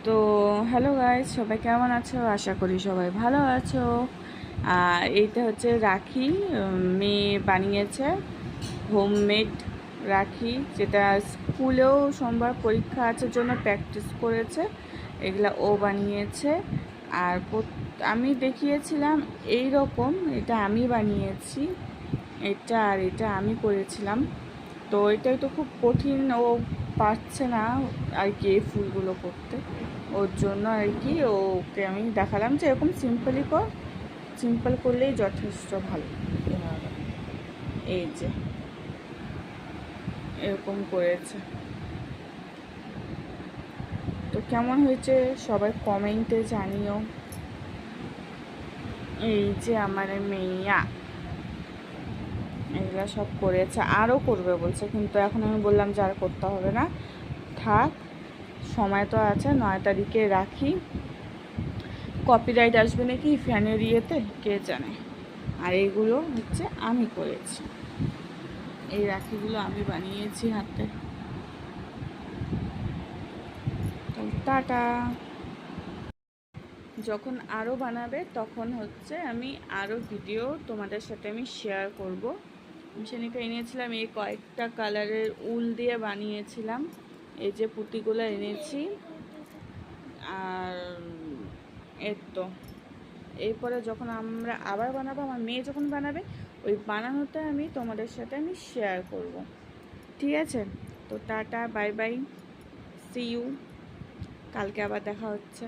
তো hello guys, সবাই কেমন আছো? আশা করি সবাই ভালো আছো। আর এইটা হচ্ছে রাখি, মেয়ে বানিয়েছে হোমমেড রাখি, যেটা স্কুলেও সোমবার পরীক্ষা আছে জন্য প্র্যাকটিস করেছে। এগুলা ও বানিয়েছে। আর আমি দেখিয়েছিলাম এই রকম, এটা আমি বানিয়েছি, এটা আর এটা আমি করেছিলাম। তো এটাই তো খুব কঠিন, ও পারছে না আর কি এই ফুলগুলো করতে। ওর জন্য আর কি ওকে আমি দেখালাম যে এরকম সিম্পলই কর, সিম্পল করলেই যথেষ্ট ভালো। এভাবে এই যে এরকম করেছে। তো কেমন হয়েছে সবাই কমেন্টে জানিও। এই যে আমার মেয়া এগুলো সব করেছে, আরও করবে বলছে, কিন্তু এখন আমি বললাম যে আর করতে হবে না, থাক, সময় তো আছে। 9 তারিখে রাখি, কপিরাইট আসবে নাকি ফ্যানের ইয়েতে কে জানে। আর এইগুলো হচ্ছে আমি করেছি, এই রাখিগুলো আমি বানিয়েছি হাতে। তো টাটা। যখন আরও বানাবে তখন হচ্ছে আমি আরও ভিডিও তোমাদের সাথে আমি শেয়ার করব। সেদিনকে এনেছিলাম এই কয়েকটা কালারের উল দিয়ে বানিয়েছিলাম, এই যে পুঁতিগুলো এনেছি। আর এর তো এরপরে যখন আমরা আবার বানাবো, আমার মেয়ে যখন বানাবে, ওই বানানোটা আমি তোমাদের সাথে আমি শেয়ার করব। ঠিক আছে? তো tata, bye bye, see you, কালকে আবার দেখা হচ্ছে।